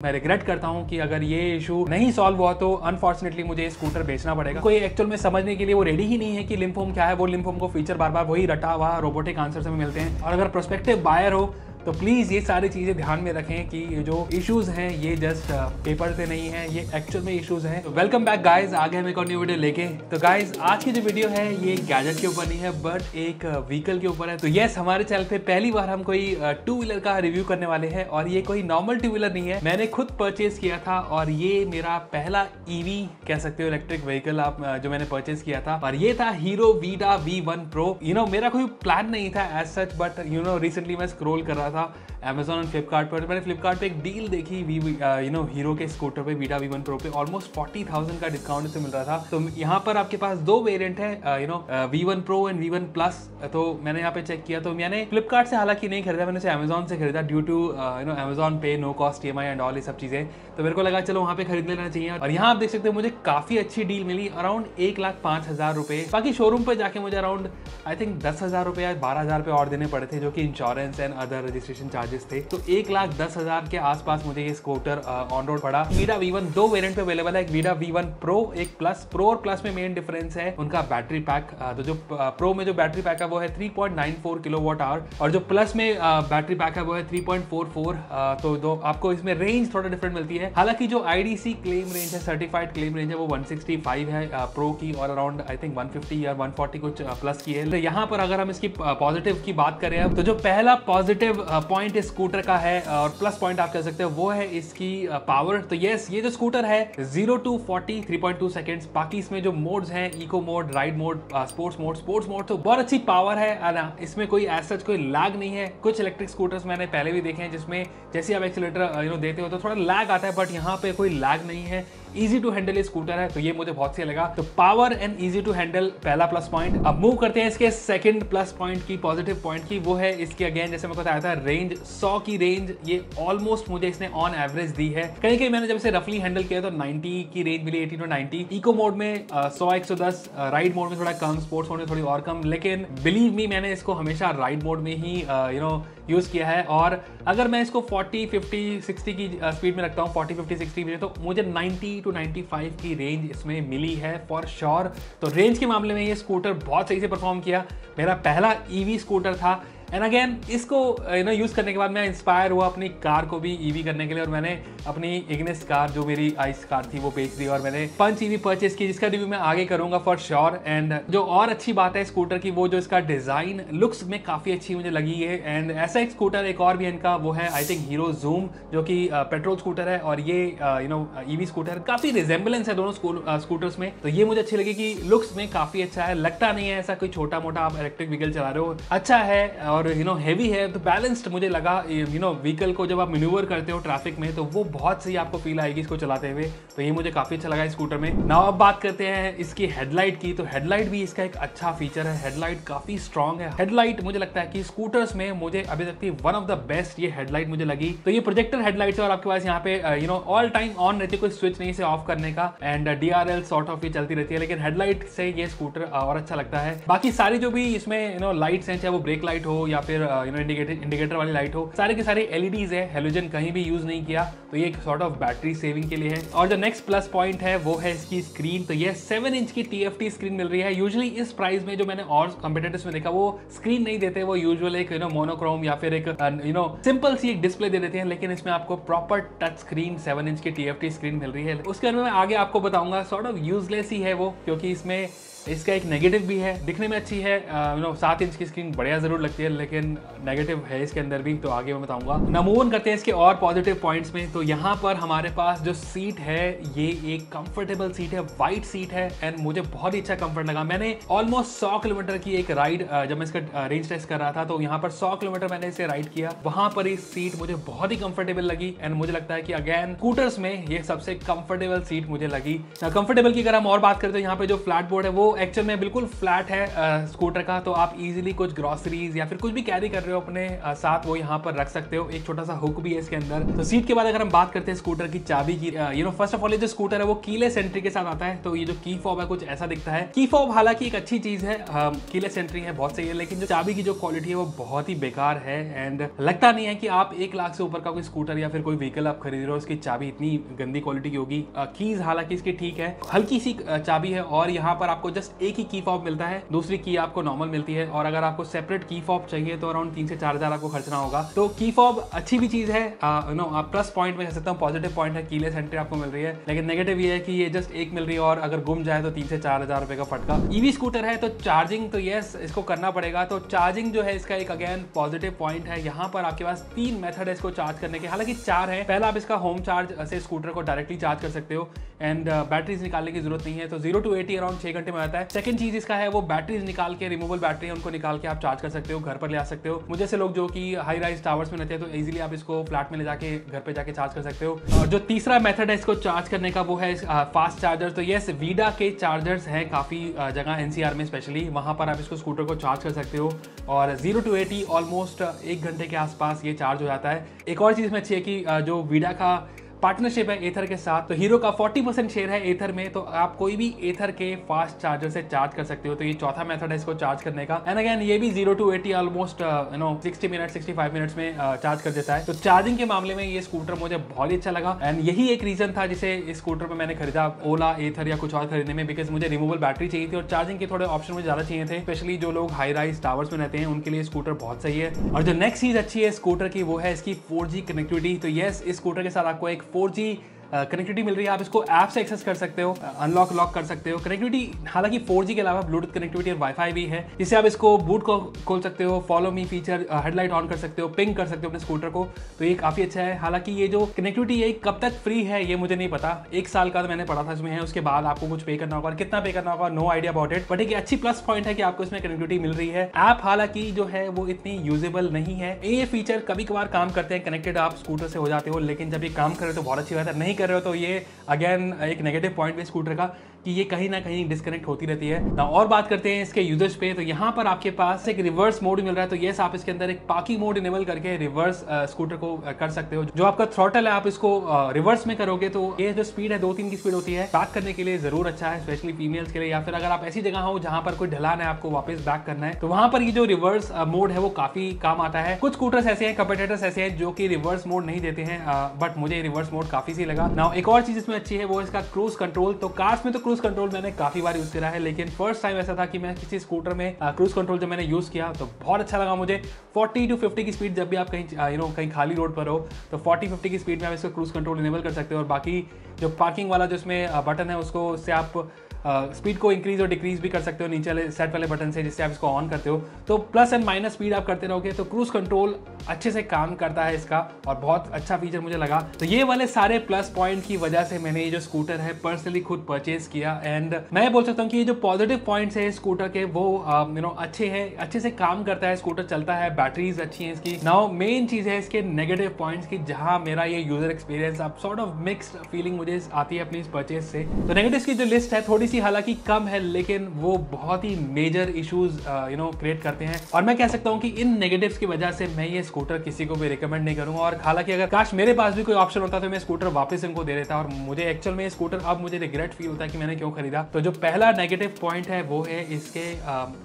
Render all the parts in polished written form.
मैं रिग्रेट करता हूं कि अगर ये इशू नहीं सॉल्व हुआ तो अनफॉर्चुनेटली मुझे ये स्कूटर बेचना पड़ेगा। कोई एक्चुअल में समझने के लिए वो रेडी ही नहीं है कि लिम्फोम क्या है। वो लिम्फोम को फीचर बार बार वही रटा हुआ रोबोटिक आंसर से मिलते हैं। और अगर प्रोस्पेक्टिव बायर हो तो प्लीज़ ये सारी चीज़ें ध्यान में रखें कि ये जो इश्यूज़ हैं ये जस्ट पेपर से नहीं है, ये एक्चुअल में इश्यूज़ हैं। तो वेलकम बैक गाइज, आगे हम एक और न्यू वीडियो लेके। तो गाइज आज की जो वीडियो है ये गैजेट के ऊपर नहीं है बट एक व्हीकल के ऊपर है। तो यस, हमारे चैनल पे पहली बार हम कोई टू व्हीलर का रिव्यू करने वाले हैं और ये कोई नॉर्मल टू व्हीलर नहीं है। मैंने खुद परचेज किया था और ये मेरा पहला ईवी कह सकते हो इलेक्ट्रिक व्हीकल आप जो मैंने परचेज किया था और ये था हीरो वीडा V1 Pro। मेरा कोई प्लान नहीं था एज सच बट रिसेंटली मैं स्क्रॉल कर रहा था Amazon और फ्लिपकार्ट पर। मैंने फ्लिपकार्ट पे एक डील देखी हीरो के स्कूटर पे वीडा V1 Pro पे ऑलमोस्ट 40,000 का डिस्काउंट से मिल रहा था। तो यहाँ पर आपके पास दो वेरिएंट है V1 Pro and V1 Plus। तो मैंने यहाँ पे चेक किया तो मैंने फ्लिपकार्ट से हालांकि नहीं खरीदा, मैंने Amazon से खरीदा ड्यू टू Amazon पे no cost EMI and all ये सब चीजें। तो मेरे को लगा चलो वहाँ पे खरीद लेना चाहिए और यहाँ आप देख सकते हो मुझे काफी अच्छी डील मिली, अराउंड 1,05,000 रुपए। बाकी शोरूम पे जाके मुझे अराउंड आई थिंक 10,000 रुपए या 12,000 रुपए और देने पड़े थे जो कि insurance and other registration charges थे। तो 1,10,000 के आसपास मुझे ये स्कूटर ऑन रोड पड़ा। वीडा V1 दो वेरिएंट पे अवेलेबल है, एक वीडा V1 Pro एक प्लस। प्रो और प्लस में मेन डिफरेंस है उनका बैटरी पैक। तो जो प्रो में जो बैटरी पैक है वो है 3.94 किलोवाट आवर और जो प्लस में बैटरी पैक है वो है 3.44। तो दो आपको इसमें रेंज थोड़ा डिफरेंट मिलती है। हालांकि जो IDC क्लेम रेंज है, सर्टिफाइड क्लेम रेंज है, वो 165 है प्रो की और अराउंड आई थिंक 150 या 140 कुछ प्लस की है। तो यहाँ पर अगर हम इसकी पॉजिटिव की बात करें तो जो पहला पॉजिटिव पॉइंट इस स्कूटर का है और प्लस पॉइंट आप कह सकते हो वो है इसकी पावर। तो यस, ये जो स्कूटर है 0 to 40 3.2 सेकेंड्स। बाकी इसमें जो मोड्स हैं eco mode, ride mode, sports mode तो बहुत अच्छी पावर है ना। इसमें कोई ऐसा कोई लैग नहीं है। कुछ इलेक्ट्रिक स्कूटर्स मैंने पहले भी देखे हैं जिसमें जैसे आप एक्सीलरेटर देते हो तो थोड़ा लैग आता है बट यहाँ पे कोई लैग नहीं है। इजी टू हैंडल स्कूटर है तो ये मुझे बहुत सही लगा। तो power and easy to handle पहला प्लस पॉइंट। अब मूव करते हैं इसके सेकंड प्लस पॉइंट की, पॉजिटिव पॉइंट की। वो है इसकी अगेन जैसे मैं बताया था रेंज 100 की रेंज ये ऑलमोस्ट मुझे इसने ऑन एवरेज दी है। कहीं कहीं मैंने जब से रफली हैंडल किया तो 90 की रेंज मिली, 80 to 90। इको मोड में 100-110, राइड मोड में थोड़ा कम, स्पोर्ट्स मोड में थोड़ी और कम। लेकिन बिलीव मी मैंने इसको हमेशा राइड मोड में ही यूज किया है और अगर मैं इसको 40, 50, 60 की स्पीड में रखता हूँ, 40, 50, 60 में, तो मुझे 90 to 95 की रेंज इसमें मिली है फॉर श्योर। तो रेंज के मामले में ये स्कूटर बहुत सही से परफॉर्म किया। मेरा पहला ईवी स्कूटर था एंड अगेन इसको यूज़ करने के बाद मैं इंस्पायर हुआ अपनी कार को भी ईवी करने के लिए और मैंने अपनी इग्निस कार जो मेरी आइस कार थी वो बेच दी और मैंने पंच ईवी परचेज की जिसका रिव्यू मैं आगे करूंगा फॉर श्योर। एंड जो और अच्छी बात है स्कूटर की वो जो इसका डिजाइन लुक्स में काफ़ी अच्छी मुझे लगी है। एंड ऐसा एक स्कूटर एक और भी इनका वो है आई थिंक हीरो जूम जो कि पेट्रोल स्कूटर है और ये ईवी स्कूटर। काफ़ी रिजेंबलेंस है दोनों स्कूटर्स में। तो ये मुझे अच्छी लगी कि लुक्स में काफ़ी अच्छा है, लगता नहीं है ऐसा कोई छोटा मोटा आप इलेक्ट्रिक व्हीकल चला रहे हो, अच्छा है और हेवी है। तो बैलेंस्ड मुझे लगा व्हीकल को जब आप मैन्यूवर करते हो ट्रैफिक में तो वो बहुत सही आपको फील आएगी इसको चलाते हुए। तो ये मुझे काफी अच्छा लगा इस स्कूटर में। नाउ अब बात करते हैं इसकी हेडलाइट की। तो हेडलाइट भी इसका एक अच्छा फीचर है, हेडलाइट काफी स्ट्रॉन्ग है। हेडलाइट मुझे लगता है कि स्कूटर्स में मुझे अभी तक की वन ऑफ द बेस्ट ये हेडलाइट मुझे लगी। तो ये प्रोजेक्टर हेडलाइट है और आपके पास यहाँ पे ऑल टाइम ऑन रहती है, कोई स्विच नहीं से ऑफ करने का एंड DRL सॉर्ट ऑफ ये चलती रहती है। लेकिन हेडलाइट से ये स्कूटर और अच्छा लगता है। बाकी सारी जो भी इसमें लाइट्स हैं, चाहे वो ब्रेक लाइट हो या फिर इंडिकेटर वाली लाइट हो, सारे के सारे LEDs है, हेलोजन कहीं भी यूज नहीं किया। तो ये एक सॉर्ट ऑफ बैटरी सेविंग के लिए है। और जो नेक्स्ट प्लस पॉइंट है वो है इसकी स्क्रीन। तो ये 7 इंच की TFT स्क्रीन मिल रही है। यूजुअली इस प्राइस में जो मैंने और कंपेटिटर्स में देखा वो स्क्रीन नहीं देते, वो यूजुअल एक मोनोक्रोम या फिर एक सिंपल सी एक डिस्प्ले दे देते हैं। लेकिन इसमें आपको प्रॉपर टच स्क्रीन 7 इंच की TFT स्क्रीन मिल रही है। उसके बारे में आगे आपको बताऊंगा। सॉर्ट ऑफ यूजलेस ही है वो क्योंकि इसमें इसका एक नेगेटिव भी है, दिखने में अच्छी है 7 इंच की स्क्रीन बढ़िया जरूर लगती है लेकिन नेगेटिव है इसके अंदर भी। तो आगे मैं बताऊंगा। ना मूव ऑन करते हैं इसके और पॉजिटिव पॉइंट्स में। तो यहाँ पर हमारे पास जो सीट है ये एक कंफर्टेबल सीट है, वाइट सीट है एंड मुझे बहुत ही अच्छा कंफर्ट लगा। मैंने ऑलमोस्ट 100 किलोमीटर की एक राइड जब मैं इसका रेंज टेस्ट कर रहा था तो यहाँ पर 100 किलोमीटर मैंने इसे राइड किया, वहां पर इस सीट मुझे बहुत ही कंफर्टेबल लगी एंड मुझे लगता है कि अगेन स्कूटर्स में ये सबसे कंफर्टेबल सीट मुझे लगी। कंफर्टेबल की अगर हम और बात करते हैं, यहाँ पे जो फ्लैट बोर्ड है वो एक्चुअल में बिल्कुल फ्लैट है स्कूटर का। तो आप इजीली कुछ ग्रोसरीज या फिर कुछ भी कैरी कर रहे हो अपने साथ वो यहाँ पर रख सकते हो। एक छोटा सा हुक भी है इसके अंदर। तो सीट के बाद अगर हम बात करते हैं स्कूटर की चाबी की, फर्स्ट ऑफ ऑल ये जो स्कूटर है वो कीलेस एंट्री के साथ आता है। तो ये जो की फॉब है कुछ ऐसा दिखता है। की फॉब हालांकि एक अच्छी चीज है, कीलेस एंट्री है, बहुत सही है, लेकिन जो चाबी की जो क्वालिटी है वो बहुत ही बेकार है। एंड लगता नहीं है कि आप 1 लाख से ऊपर का कोई स्कूटर या फिर कोई व्हीकल आप खरीद रहे हो उसकी चाबी इतनी गंदी क्वालिटी की होगी। कीज हालांकि इसकी ठीक है, हल्की सी चाबी है और यहाँ पर आपको जस्ट एक ही की फॉब मिलता है, दूसरी की आपको नॉर्मल मिलती है। और अगर आपको सेपरेट की फॉब चाहिए तो अराउंड 3 से 4 हज़ार आपको खर्चना होगा। तो की फॉब अच्छी भी चीज है, आप प्लस पॉइंट में कह सकता हूँ, पॉजिटिव पॉइंट है, कीलेस एंट्री आपको मिल रही है। लेकिन नेगेटिव ये है कि ये जस्ट एक मिल रही है और अगर गुम जाए तो 3 से 4 हज़ार रुपए का फटका। ईवी स्कूटर है तो चार्जिंग तो यस इसको करना पड़ेगा। तो चार्जिंग जो है इसका एक अगेन पॉजिटिव पॉइंट है। यहाँ पर आपके पास 3 मेथड है इसको चार्ज करने के, हालांकि 4 है। पहला आप इसका होम चार्ज से स्कूटर को डायरेक्टली चार्ज कर सकते हो एंड बैटरीज निकालने की जरूरत नहीं है। तो 0 to 80 अराउंड 6 घंटे में आता है। सेकंड चीज इसका है वो बैटरीज निकाल के, रिमूवेबल बैटरी है उनको निकाल के आप चार्ज कर सकते हो, घर पर ले आ सकते हो। मुझे से लोग जो कि हाई राइज टावर्स में रहते हैं तो इजीली आप इसको फ्लैट में ले जाके घर पे जाके चार्ज कर सकते हो। और जो तीसरा मेथड है इसको चार्ज करने का वो है फास्ट चार्जर। तो यस वीडा के चार्जर्स हैं काफी जगह, एनसीआर में स्पेशली, वहां पर आप इसको स्कूटर को चार्ज कर सकते हो और 0 to 80 ऑलमोस्ट 1 घंटे के आसपास ये चार्ज हो जाता है। एक और चीज इसमें अच्छी है कि जो वीडा का पार्टनरशिप है एथर के साथ, तो हीरो का 40% शेयर है एथर में, तो आप कोई भी एथर के फास्ट चार्जर से चार्ज कर सकते हो। तो ये चौथा मेथड है इसको चार्ज करने का। एंड अगेन ये भी 0 to 80 ऑलमोस्ट 60 मिनट 65 मिनट्स में चार्ज कर देता है। तो चार्जिंग के मामले में ये स्कूटर मुझे बहुत ही अच्छा लगा एंड यही एक रीजन था जिसे इस स्कूटर पर मैंने खरीदा ओला, एथर या कुछ और खरीदने में, बिकॉज मुझे रिमूवेबल बैटरी चाहिए थी और चार्जिंग के थोड़े ऑप्शन मुझे ज्यादा चाहिए थे, स्पेशली जो लोग हाई राइज टावर्स में रहते हैं उनके लिए स्कूटर बहुत सही है। और जो नेक्स्ट चीज अच्छी है स्कूटर की वो है इसकी 4G कनेक्टिविटी। तो यस इस स्कूटर के साथ आपको एक 4G कनेक्टिविटी मिल रही है। आप इसको ऐप से एक्सेस कर सकते हो, अनलॉक लॉक कर सकते हो। कनेक्टिविटी हालांकि 4G के अलावा ब्लूटूथ कनेक्टिविटी और वाईफाई भी है, जिससे आप इसको बूट को खोल सकते हो, follow me feature, headlight on कर सकते हो, पिंग कर सकते हो अपने स्कूटर को। तो ये काफी अच्छा है। हालांकि ये जो कनेक्टिविटी है कब तक फ्री है ये मुझे नहीं पता, 1 साल का तो मैंने पढ़ा था इसमें है, उसके बाद आपको कुछ पे करना होगा और कितना पे करना होगा no idea about it. But एक अच्छी प्लस पॉइंट है कि आपको इसमें कनेक्टिविटी मिल रही है। ऐप हालांकि जो है वो इतनी यूजेबल नहीं है। ये फीचर कभी कभार काम करते हैं, कनेक्टेड आप स्कूटर से हो जाते हो, लेकिन जब ये काम कर रहे हो तो बहुत अच्छी बात है, नहीं कर रहे हो तो ये अगेन एक नेगेटिव पॉइंट भी स्कूटर का कि ये कहीं ना कहीं डिस्कनेक्ट होती रहती है ना। और बात करते हैं इसके यूजर्स पे, तो यहाँ पर आपके पास एक रिवर्स मोड मिल रहा है। तो यस आप इसके अंदर एक पार्किंग मोड इनेबल करके रिवर्स स्कूटर को कर सकते हो। जो आपका थ्रॉटल है आप इसको रिवर्स में करोगे तो ये जो स्पीड है 2-3 की स्पीड होती है, बैक करने के लिए जरूर अच्छा है, स्पेशली फीमेल्स के लिए, या फिर अगर आप ऐसी जगह हो जहां पर कोई ढलान है आपको वापस बैक करना है तो वहां पर ये जो रिवर्स मोड है वो काफी काम आता है। कुछ स्कूटर्स ऐसे हैं, कंपेटिटर्स ऐसे हैं जो कि रिवर्स मोड नहीं देते हैं, बट मुझे रिवर्स मोड काफी सही लगा। नाउ एक और चीज इसमें अच्छी है वो इसका क्रूज कंट्रोल। तो कार्स में तो क्रूज कंट्रोल मैंने काफी बार यूज करा है, लेकिन फर्स्ट टाइम ऐसा था कि मैं किसी स्कूटर में क्रूज कंट्रोल जब मैंने यूज किया तो बहुत अच्छा लगा मुझे। 40 to 50 की स्पीड जब भी आप कहीं कहीं खाली रोड पर हो तो 40-50 की स्पीड में आप इसको क्रूज कंट्रोल इनेबल कर सकते हो। और बाकी जो पार्किंग वाला जो इसमें बटन है उसको उससे आप स्पीड को इंक्रीज और डिक्रीज भी कर सकते हो नीचे वाले सेट वाले बटन से, जिससे आप इसको ऑन करते हो तो प्लस एंड माइनस स्पीड आप करते रहोगे। तो क्रूज कंट्रोल अच्छे से काम करता है इसका और बहुत अच्छा फीचर मुझे लगा। तो ये वाले सारे प्लस पॉइंट की वजह से मैंने ये जो स्कूटर है पर्सनली खुद परचेज किया। एंड मैं बोल सकता हूँ कि ये जो पॉजिटिव पॉइंट्स है स्कूटर के वो अच्छे हैं, अच्छे से काम करता है, स्कूटर चलता है, बैटरीज अच्छी है इसकी। नाउ मेन चीज है इसके नेगेटिव पॉइंट्स की, जहां मेरा ये यूजर एक्सपीरियंस अब सॉर्ट ऑफ मिक्स्ड फीलिंग मुझे आती है अपनी इस परचेज से। तो नेगेटिव्स की जो लिस्ट है थोड़ी सी हालांकि कम है, लेकिन वो बहुत ही मेजर इश्यूज क्रिएट करते हैं। और मैं कह सकता हूँ कि इन नेगेटिव्स की वजह से मैं ये स्कूटर किसी को भी रिकमेंड नहीं करूंगा। और हालांकि अगर काश मेरे पास भी कोई ऑप्शन होता तो मैं स्कूटर वापस इनको दे देता, और मुझे एक्चुअल में ये स्कूटर अब मुझे रिग्रेट फील होता है कि मैंने क्यों खरीदा। तो जो पहला नेगेटिव पॉइंट है वो है इसके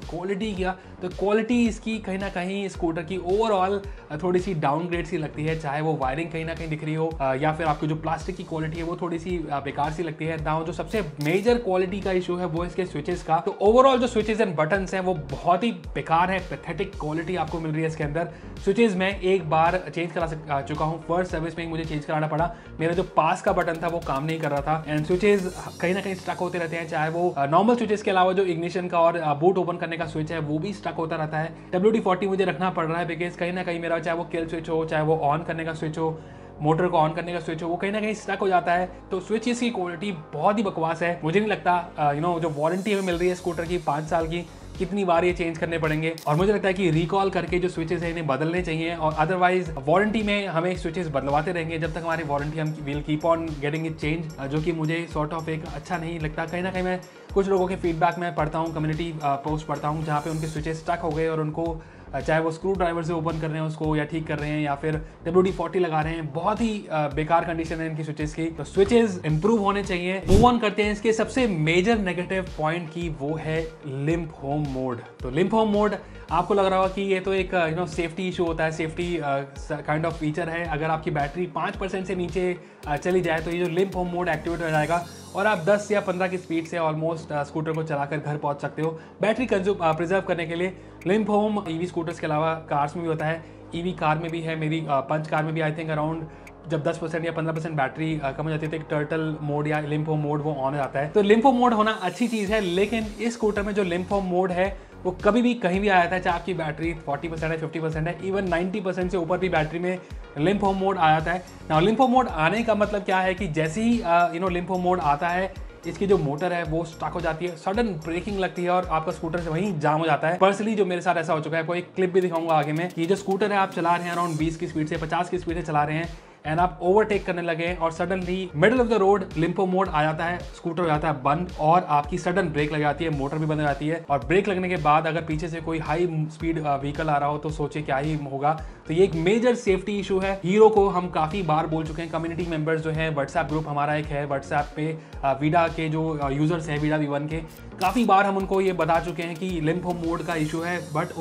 क्वालिटी का। तो क्वालिटी इसकी कहीं ना कहीं स्कूटर की ओवरऑल थोड़ी सी डाउनग्रेड सी लगती है, चाहे वो वायरिंग कहीं ना कहीं दिख रही हो या फिर आपकी जो प्लास्टिक की क्वालिटी है वो थोड़ी सी बेकार सी लगती है। ना जो सबसे मेजर क्वालिटी का इशू है वो इसके स्विचेस का। तो ओवरऑल जो स्विचेस एंड बटन्स हैं वो बहुत ही बेकार है, पैथेटिक क्वालिटी आपको मिल रही है इसके अंदर। स्विचेस मैं एक बार चेंज करा चुका हूँ, फर्स्ट सर्विस में मुझे चेंज कराना पड़ा। मेरा जो पास का बटन था वो काम नहीं कर रहा था एंड स्विचेस कहीं ना कहीं स्टक होते रहते हैं, चाहे वो नॉर्मल स्विचेस के अलावा जो इग्निशन का और बूट ओपन करने का स्विच है वो भी स्टक होता रहता है। WD-40 मुझे रखना पड़ रहा है बिकॉज कहीं ना कहीं मेरा चाहे वो किल स्विच हो, चाहे वो ऑन करने का स्विच हो, मोटर को ऑन करने का स्विच हो, वो कहीं ना कहीं स्टक हो जाता है। तो स्विचेस की क्वालिटी बहुत ही बकवास है। मुझे नहीं लगता जो वारंटी हमें मिल रही है स्कूटर की 5 साल की, कितनी बार ये चेंज करने पड़ेंगे। और मुझे लगता है कि रिकॉल करके जो स्विचेस है इन्हें बदलने चाहिए, और अदरवाइज वारंटी में हमें स्विचेस बदलवाते रहेंगे जब तक हमारी वारंटी, हम will keep on getting it change, जो कि मुझे सॉर्ट ऑफ एक अच्छा नहीं लगता। कहीं ना कहीं मैं कुछ लोगों के फीडबैक में पढ़ता हूँ, कम्युनिटी पोस्ट पढ़ता हूँ जहाँ पे उनके स्विचेस स्टक हो गए और उनको चाहे वो स्क्रू ड्राइवर से ओपन कर रहे हैं उसको या ठीक कर रहे हैं या फिर WD-40 लगा रहे हैं। बहुत ही बेकार कंडीशन है इनकी स्विचेस की, तो स्विचेस इंप्रूव होने चाहिए। मूव ऑन करते हैं इसके सबसे मेजर नेगेटिव पॉइंट की, वो है लिम्प होम मोड। तो लिम्प होम मोड आपको लग रहा होगा कि ये तो एक सेफ्टी इशू होता है, सेफ्टी काइंड ऑफ फीचर है। अगर आपकी बैटरी 5% से नीचे चली जाए तो ये जो लिम्प होम मोड एक्टिवेट हो जाएगा और आप 10 या 15 की स्पीड से ऑलमोस्ट स्कूटर को चलाकर घर पहुंच सकते हो। बैटरी कंज्यूम प्रिजर्व करने के लिए लिम्प होम ईवी स्कूटर्स के अलावा कार्स में भी होता है, ईवी कार में भी है। मेरी पंच कार में भी आई थिंक अराउंड जब 10% या 15% बैटरी कम हो जाती है तो एक टर्टल मोड या लिम्प होम मोड वो ऑन हो जाता है। तो लिम्प होम मोड होना अच्छी चीज़ है, लेकिन इस स्कूटर में जो लिम्प होम मोड है वो कभी भी कहीं भी आ जाता है, चाहे आपकी बैटरी 40% है, 50% है, इवन 90% से ऊपर भी बैटरी में लिम्प होम मोड आ जाता है। नाउ लिम्प होम मोड आने का मतलब क्या है कि जैसे ही लिम्प होम मोड आता है, इसकी जो मोटर है वो स्टक हो जाती है, सडन ब्रेकिंग लगती है और आपका स्कूटर से वहीं जाम हो जाता है। पर्सनली जो मेरे साथ ऐसा हो चुका है, कोई क्लिप भी दिखाऊंगा आगे में। ये जो स्कूटर है आप चला रहे हैं अराउंड 20 की स्पीड से 50 की स्पीड से चला रहे हैं एंड आप ओवरटेक करने लगे और suddenly middle of the road limp home mode आ जाता है, स्कूटर हो जाता है बंद और आपकी सडन ब्रेक लग जाती है, मोटर भी बंद हो जाती है। और ब्रेक लगने के बाद अगर पीछे से कोई हाई स्पीड व्हीकल आ रहा हो तो सोचिए क्या ही होगा। तो ये एक मेजर सेफ्टी इशू है। हीरो को हम काफी बार बोल चुके हैं, कम्युनिटी मेंबर्स जो है, व्हाट्सएप ग्रुप हमारा एक है, व्हाट्सएप पे वीडा के जो यूजर्स हैं, वीडा V1 के, काफी बार हम उनको ये बता चुके हैं कि लिम्प होम मोड का इशू है, बट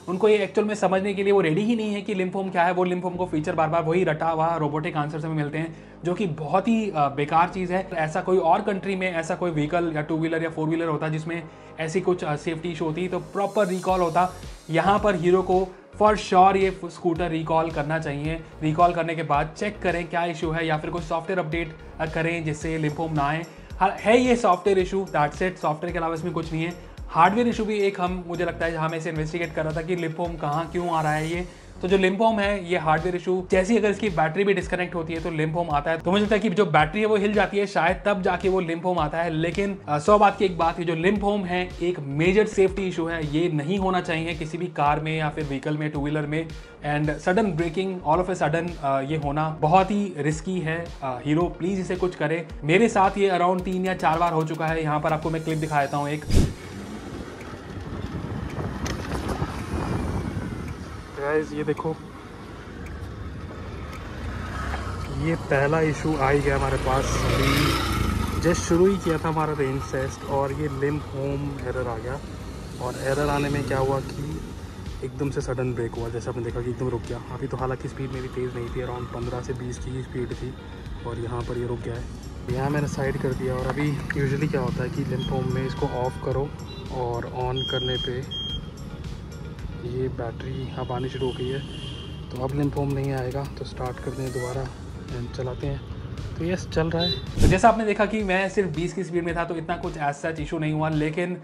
उनको ये एक्चुअल में समझने के लिए वो रेडी ही नहीं है कि लिम्प होम क्या है। वो लिम्प होम को फीचर बार बार वही रटा हुआ रोबोटिक आंसर से मिलते हैं, जो कि बहुत ही बेकार चीज़ है। ऐसा कोई और कंट्री में ऐसा कोई व्हीकल या 2 व्हीलर या 4 व्हीलर होता जिसमें ऐसी कुछ सेफ्टी इशू होती तो प्रॉपर रिकॉल होता। यहाँ पर हीरो को फॉर श्योर ये स्कूटर रिकॉल करना चाहिए। रिकॉल करने के बाद चेक करें क्या इशू है या फिर कोई सॉफ्टवेयर अपडेट करें जिससे लिम्प होम ना आए। है ये software issue, that's it. Software के अलावा इसमें कुछ नहीं है। हार्डवेयर इशू भी एक मुझे लगता है जहाँ मैं इसे इन्वेस्टिगेट कर रहा था कि लिम्प होम कहाँ क्यों आ रहा है ये। तो जो लिम्प होम है ये हार्डवेयर इशू, जैसी अगर इसकी बैटरी भी डिस्कनेक्ट होती है तो लिम्प होम आता है। तो मुझे लगता है कि जो बैटरी है वो हिल जाती है, शायद तब जाके वो लिम्प होम आता है। लेकिन 100 बात की एक बात है, जो लिम्प होम है एक मेजर सेफ्टी इशू है, ये नहीं होना चाहिए किसी भी कार में या फिर व्हीकल में, 2 व्हीलर में। And sudden braking all of a sudden ये होना बहुत ही रिस्की है। हीरो प्लीज इसे कुछ करे। मेरे साथ ये अराउंड 3 या 4 बार हो चुका है। यहाँ पर आपको मैं क्लिप दिखा देता हूँ एक। ये देखो, ये पहला इशू आ ही गया हमारे पास। अभी जस्ट शुरू ही किया था हमारा रेंज टेस्ट और ये लिम्प होम एरर आ गया। और एरर आने में क्या हुआ कि एकदम से सडन ब्रेक हुआ, जैसे आपने देखा कि एकदम रुक गया। अभी तो हालांकि स्पीड मेरी तेज़ नहीं थी, अराउंड 15 से 20 की स्पीड थी और यहाँ पर ये रुक गया है। यहाँ मैंने साइड कर दिया और अभी यूजुअली क्या होता है कि लिम्प होम में इसको ऑफ करो और ऑन करने पे ये बैटरी अब आनी शुरू हो गई है। तो अब लिम्प होम नहीं आएगा, तो स्टार्ट करते हैं दोबारा एंड चलाते हैं। तो यस, चल रहा है। तो जैसा आपने देखा कि मैं सिर्फ 20 की स्पीड में था तो इतना कुछ एज सच इशू नहीं हुआ, लेकिन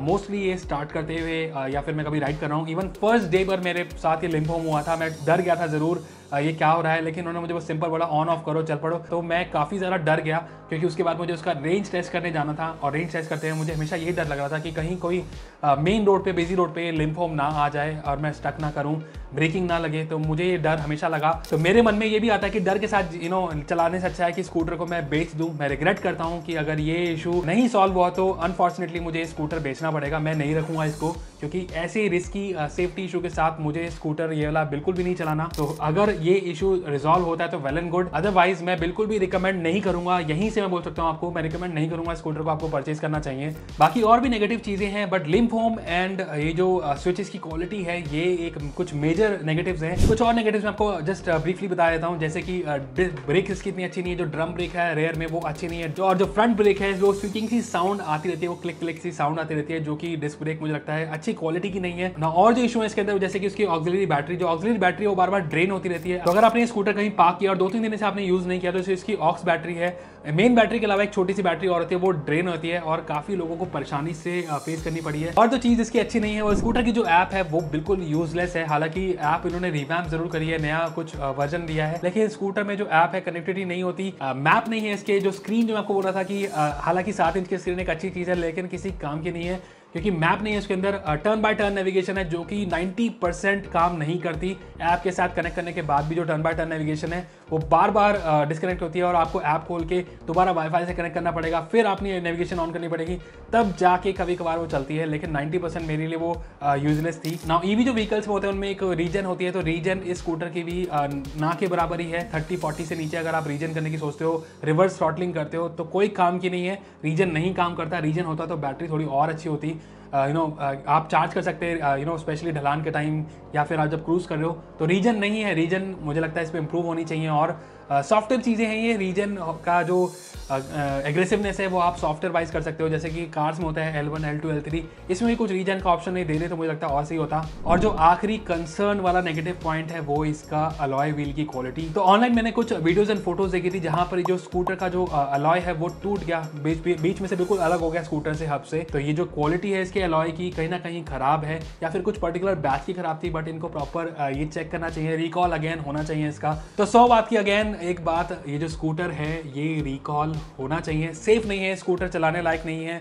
मोस्टली ये स्टार्ट करते हुए या फिर मैं कभी राइड कर रहा हूँ, इवन फर्स्ट डे पर मेरे साथ ये लिम्प होम हुआ था। मैं डर गया था ज़रूर ये क्या हो रहा है, लेकिन उन्होंने मुझे बस सिंपल बोला ऑन ऑफ करो, चल पड़ो। तो मैं काफ़ी ज़्यादा डर गया क्योंकि उसके बाद मुझे उसका रेंज टेस्ट करने जाना था और रेंज टेस्ट करते हुए मुझे हमेशा यही डर लग रहा था कि कहीं कोई मेन रोड पे, बिजी रोड पे लिम्प होम ना आ जाए और मैं स्टक ना करूँ, ब्रेकिंग ना लगे। तो मुझे ये डर हमेशा लगा। तो मेरे मन में ये भी आता है कि डर के साथ चलाने से अच्छा है कि स्कूटर को मैं बेच दूँ। मैं रिग्रेट करता हूँ कि अगर ये इशू नहीं सॉल्व हुआ तो अनफॉर्चुनेटली मुझे स्कूटर बेचना पड़ेगा। मैं नहीं रखूँगा इसको, क्योंकि ऐसे रिस्की सेफ्टी इशू के साथ मुझे स्कूटर ये वाला बिल्कुल भी नहीं चलाना। तो अगर ये इशू रिजॉल्व होता है तो वेल एंड गुड, अदरवाइज मैं बिल्कुल भी रिकमेंड नहीं करूंगा। यहीं से मैं बोल सकता हूँ आपको, मैं रिकमेंड नहीं करूंगा स्कूटर को आपको परचेज करना चाहिए। बाकी और भी नेगेटिव चीजें हैं, बट लिम्प होम एंड ये जो स्विचेस की क्वालिटी है ये एक कुछ मेजर नेगेटिव्स हैं। कुछ और नेगेटिव्स मैं आपको जस्ट ब्रीफली बता देता हूँ, जैसे कि ब्रेक इसकी इतनी अच्छी नहीं है, जो ड्रम ब्रेक है रेयर में वो अच्छी नहीं है, और जो फ्रंट ब्रेक है वो स्विचिंग सी साउंड आती रहती है, वो क्लिक क्लिक सी साउंड आती रहती है, जो कि डिस्क ब्रेक मुझे लगता है अच्छी क्वालिटी की नहीं है ना। और जो इशू है इसके अंदर, जैसे कि उसकी ऑक्सिलरी बैटरी, जो ऑक्सिलरी बैटरी वो बार बार ड्रेन होती रहती है। तो अगर आपने स्कूटर कहीं पार्क किया और 2-3 दिन से आपने यूज नहीं किया तो इसकी ऑक्स बैटरी है, मेन बैटरी के अलावा एक छोटी सी बैटरी और होती है, वो ड्रेन होती है और काफी लोगों को परेशानी से फेस करनी पड़ी है। और जो चीज इसकी अच्छी नहीं है वो स्कूटर की जो ऐप है वो बिल्कुल यूजलेस है। हालांकि ऐप इन्होंने रिवैम्प जरूर करी है, नया कुछ वर्जन दिया है, लेकिन स्कूटर में जो ऐप है कनेक्टिविटी नहीं होती, मैप नहीं है इसके। जो स्क्रीन जो मैं आपको बोल रहा था कि हालांकि 7 इंच की स्क्रीन एक अच्छी चीज है, लेकिन किसी काम की नहीं है क्योंकि मैप नहीं है उसके अंदर। टर्न बाय टर्न नेविगेशन है जो कि 90% काम नहीं करती। ऐप के साथ कनेक्ट करने के बाद भी जो टर्न बाय टर्न नेविगेशन है वो बार बार डिस्कनेक्ट होती है और आपको ऐप खोल के दोबारा वाईफाई से कनेक्ट करना पड़ेगा, फिर अपनी नेविगेशन ऑन करनी पड़ेगी, तब जाके कभी कभार वो चलती है। लेकिन 90% मेरे लिए वो यूजलेस थी। नाउ ईवी जो व्हीकल्स होते हैं उनमें एक रीजन होती है, तो रीजन इस स्कूटर की भी ना के बराबर ही है। 30-40 से नीचे अगर आप रीजन करने की सोचते हो, रिवर्स थ्रॉटलिंग करते हो, तो कोई काम की नहीं है। रीजन नहीं काम करता, रीजन होता तो बैटरी थोड़ी और अच्छी होती। आप चार्ज कर सकते हैं स्पेशली ढलान के टाइम, या फिर आप जब क्रूज कर रहे हो। तो रीजन नहीं है, रीजन मुझे लगता है इस पर इंप्रूव होनी चाहिए। और सॉफ्टवेयर चीज़ें हैं ये, रीजन का जो एग्रेसिवनेस है वो आप सॉफ्टवेयर वाइज कर सकते हो, जैसे कि कार्स में होता है L1, L2, L3, इसमें भी कुछ रीजन का ऑप्शन नहीं दे रहे, तो मुझे लगता है और सही होता। और जो आखिरी कंसर्न वाला नेगेटिव पॉइंट है वो इसका अलॉय व्हील की क्वालिटी। तो ऑनलाइन मैंने कुछ वीडियोस एंड फोटोज देखी थी जहां पर जो स्कूटर का जो अलॉय है वो टूट गया, बीच में से बिल्कुल अलग हो गया स्कूटर से, हब से। तो ये जो क्वालिटी है इसके अलॉय की कहीं ना कहीं खराब है, या फिर कुछ पर्टिकुलर बैच की खराब थी, बट इनको प्रॉपर ये चेक करना चाहिए, रिकॉल अगेन होना चाहिए इसका। तो 100 बात की अगेन एक बात, ये जो स्कूटर है ये रिकॉल होना चाहिए। सेफ नहीं है, स्कूटर चलाने लायक नहीं है।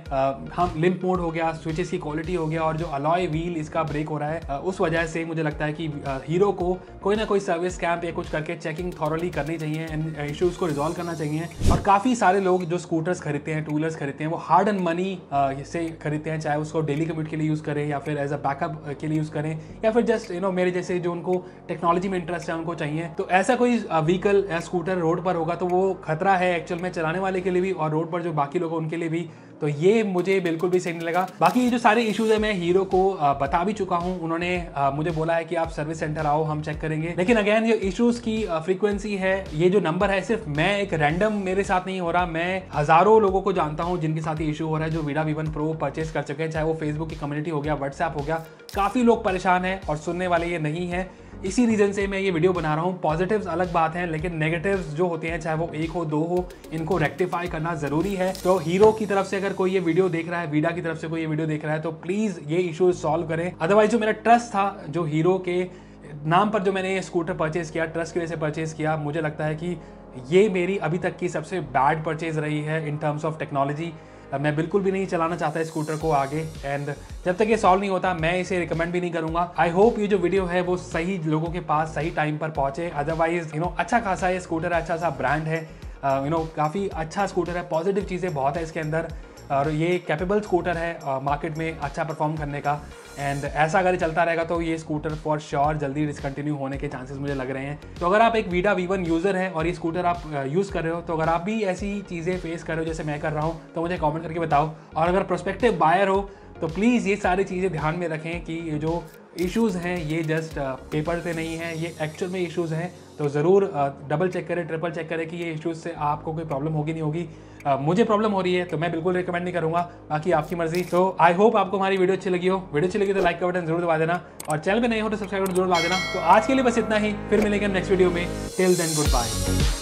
हम लिम्प मोड हो गया, स्विचेस की क्वालिटी हो गया, और जो अलॉय व्हील इसका ब्रेक हो रहा है, उस वजह से मुझे लगता है कि हीरो को कोई ना कोई सर्विस कैंप या कुछ करके चेकिंग थॉरली करनी चाहिए एंड इश्यूज को रिजॉल्व करना चाहिए। और काफी सारे लोग जो स्कूटर्स खरीदते हैं, टू व्हीलर्स खरीदते हैं, वो हार्ड एंड मनी से खरीदते हैं, चाहे उसको डेली कम्यूट के लिए यूज करें या फिर एज अ बैकअप के लिए यूज करें, या फिर जस्ट मेरे जैसे जो उनको टेक्नोलॉजी में इंटरेस्ट है उनको चाहिए। तो ऐसा कोई व्हीकल या स्कूटर रोड पर होगा तो वो खतरा है एक्चुअल में चलाने वाले के लिए भी, और रोड पर जो बाकी लोग हैं उनके लिए भी। तो ये मुझे बिल्कुल भी सही नहीं लगा। बाकी ये जो सारे इश्यूज है मैं हीरो को बता भी चुका हूँ, उन्होंने मुझे बोला है कि आप सर्विस सेंटर आओ, हम चेक करेंगे। लेकिन अगेन ये इश्यूज की फ्रीक्वेंसी है, ये जो नंबर है सिर्फ मैं एक रैंडम मेरे साथ नहीं हो रहा, मैं हजारों लोगों को जानता हूँ जिनके साथ ये इशू हो रहा है, जो वीडा V1 Pro परचेस कर चुके हैं, चाहे वो फेसबुक की कम्युनिटी हो गया, व्हाट्सएप हो गया। काफी लोग परेशान हैं और सुनने वाले ये नहीं है, इसी रीजन से मैं ये वीडियो बना रहा हूँ। पॉजिटिव्स अलग बात है, लेकिन नेगेटिव्स जो होते हैं, चाहे वो एक हो दो हो, इनको रेक्टिफाई करना जरूरी है। तो हीरो की तरफ से अगर कोई ये वीडियो देख रहा है, वीडा की तरफ से कोई ये वीडियो देख रहा है, तो प्लीज ये इशू सॉल्व करें। अदरवाइज जो मेरा ट्रस्ट था, जो हीरो के नाम पर जो मैंने ये स्कूटर परचेज किया, ट्रस्ट की वजह से परचेज किया, मुझे लगता है कि ये मेरी अभी तक की सबसे बैड परचेज रही है इन टर्म्स ऑफ टेक्नोलॉजी। मैं बिल्कुल भी नहीं चलाना चाहता स्कूटर को आगे, एंड जब तक ये सॉल्व नहीं होता मैं इसे रिकमेंड भी नहीं करूंगा। आई होप ये जो वीडियो है वो सही लोगों के पास सही टाइम पर पहुंचे। अदरवाइज अच्छा खासा ये स्कूटर है, अच्छा सा ब्रांड है, काफ़ी अच्छा स्कूटर है, पॉजिटिव चीज़ें बहुत है इसके अंदर, और ये कैपेबल स्कूटर है मार्केट में अच्छा परफॉर्म करने का। एंड ऐसा अगर चलता रहेगा तो ये स्कूटर फॉर श्योर जल्दी डिसकंटिन्यू होने के चांसेस मुझे लग रहे हैं। तो अगर आप एक वीडा V1 यूज़र हैं और ये स्कूटर आप यूज़ कर रहे हो, तो अगर आप भी ऐसी चीज़ें फेस कर रहे हो जैसे मैं कर रहा हूँ, तो मुझे कमेंट करके बताओ। और अगर प्रोस्पेक्टिव बायर हो तो प्लीज़ ये सारी चीज़ें ध्यान में रखें कि ये जो इश्यूज़ हैं ये जस्ट पेपर पे नहीं है, ये एक्चुअल में इश्यूज़ हैं। तो ज़रूर डबल चेक करें, ट्रिपल चेक करें कि ये इश्यूज़ से आपको कोई प्रॉब्लम होगी नहीं होगी। मुझे प्रॉब्लम हो रही है तो मैं बिल्कुल रिकमेंड नहीं करूँगा, बाकी आपकी मर्जी। तो आई होप आपको हमारी वीडियो अच्छी लगी हो। वीडियो अच्छी लगी तो लाइक का बटन जरूर दबा देना, और चैनल पे नहीं हो तो सब्सक्राइब बटन जरूर दबा देना। तो आज के लिए बस इतना ही, फिर मिलेंगे नेक्स्ट वीडियो में। Till then good bye.